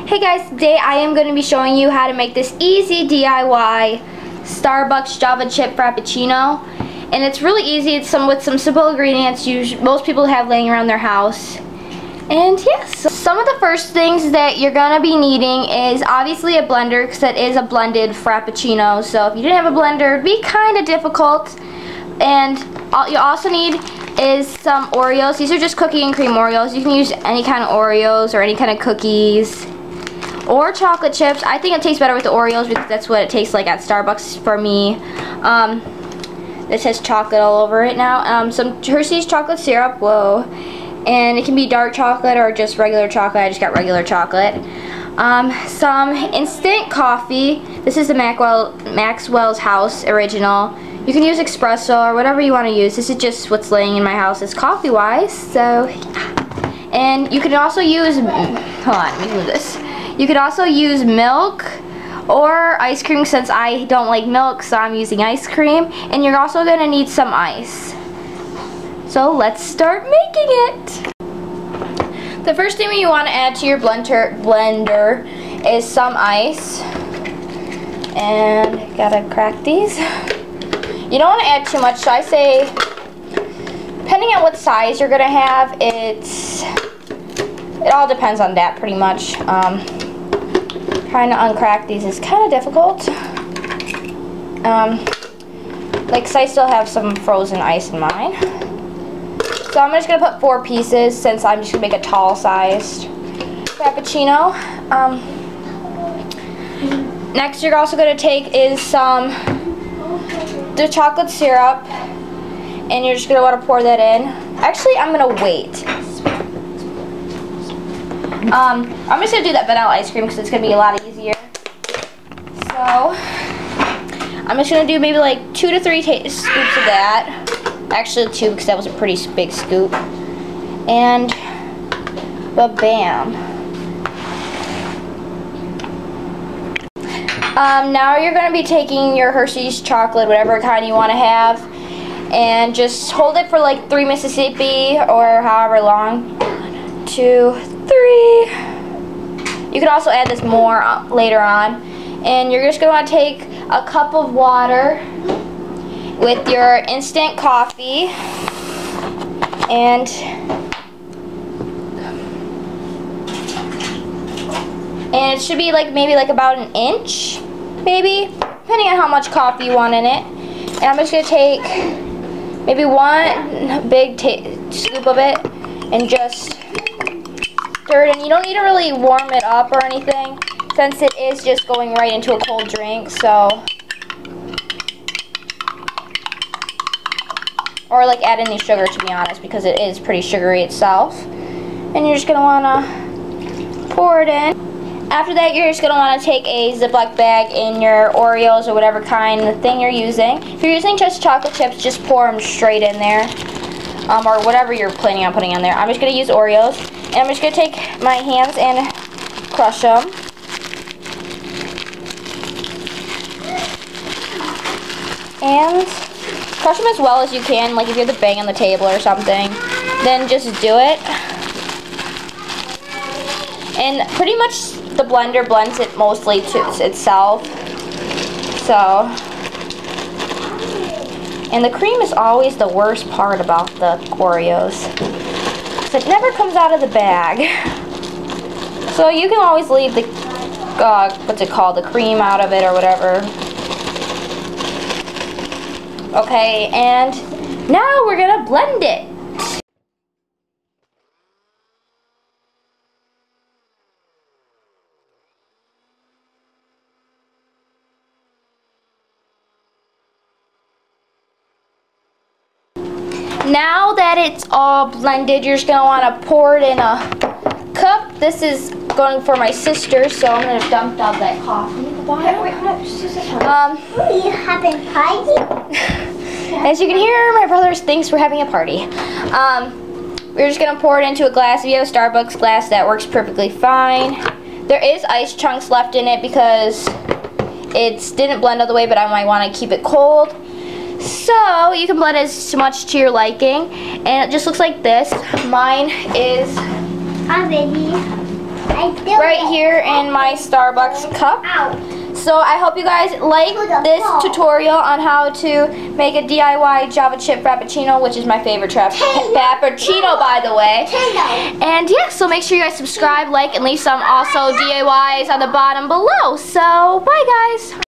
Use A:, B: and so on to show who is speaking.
A: Hey guys, today I am going to be showing you how to make this easy DIY Starbucks Java chip Frappuccino. And it's really easy. It's with some simple ingredients most people have laying around their house. And yes, so some of the first things that you're going to be needing is obviously a blender, because it is a blended Frappuccino. So if you didn't have a blender, it would be kind of difficult. And all you also need is some Oreos. These are just cookie and cream Oreos. You can use any kind of Oreos or any kind of cookies. Or chocolate chips. I think it tastes better with the Oreos because that's what it tastes like at Starbucks for me. This has chocolate all over it now. Some Hershey's chocolate syrup, whoa. And it can be dark chocolate or just regular chocolate. I just got regular chocolate. Some instant coffee. This is the Maxwell's House original. You can use espresso or whatever you want to use. This is just what's laying in my house is coffee wise. So, yeah. And you can also use, hold on, let me move this. You could also use milk or ice cream, since I don't like milk, so I'm using ice cream. And you're also going to need some ice. So let's start making it. The first thing you want to add to your blender is some ice. And gotta crack these. You don't want to add too much, so I say, depending on what size you're going to have, it all depends on that pretty much. Trying to uncrack these is kind of difficult. Like, so I still have some frozen ice in mine. So I'm just going to put 4 pieces, since I'm just going to make a tall-sized Frappuccino. Next, you're also going to take is the chocolate syrup, and you're just going to want to pour that in. Actually, I'm going to wait. I'm just going to do that vanilla ice cream because it's going to be a lot easier. So, I'm just going to do maybe like 2 to 3 scoops of that. Actually 2, because that was a pretty big scoop. And, ba-bam. Now you're going to be taking your Hershey's chocolate, whatever kind you want to have, and just hold it for like 3 Mississippi or however long. 1, 2, 3. You can also add this more later on. And you're just going to want to take a cup of water with your instant coffee. And it should be like maybe like about an inch, maybe, depending on how much coffee you want in it. And I'm just going to take maybe 1 big scoop of it and just stir it. And you don't need to really warm it up or anything, since it is just going right into a cold drink. So, or like add any sugar, to be honest, because it is pretty sugary itself. And you're just going to want to pour it in. After that, you're just going to want to take a Ziploc bag in your Oreos or whatever kind of thing you're using. If you're using just chocolate chips, just pour them straight in there. Or whatever you're planning on putting in there. I'm just going to use Oreos. And I'm just going to take my hands and crush them. And crush them as well as you can. Like if you have the bang on the table or something, then just do it. And pretty much the blender blends it mostly to itself. So, and the cream is always the worst part about the Oreos. It never comes out of the bag. So you can always leave the, what's it called, the cream out of it or whatever. Okay, and now we're gonna blend it. Now that it's all blended, you're just going to want to pour it in a cup. This is going for my sister, so I'm going to dump out that coffee at the bottom.
B: Are you having a party?
A: As you can hear, my brother thinks we're having a party. We're just going to pour it into a glass. If you have a Starbucks glass, that works perfectly fine. There is ice chunks left in it because it didn't blend all the way, but I might want to keep it cold. So you can blend as much to your liking, and it just looks like this. Mine is
B: I'm ready.
A: right here in my Starbucks cup. So I hope you guys like this tutorial on how to make a DIY Java chip Frappuccino, which is my favorite Frappuccino, by the way. And yeah, so make sure you guys subscribe, like, and leave some also DIYs on the bottom below. So bye guys.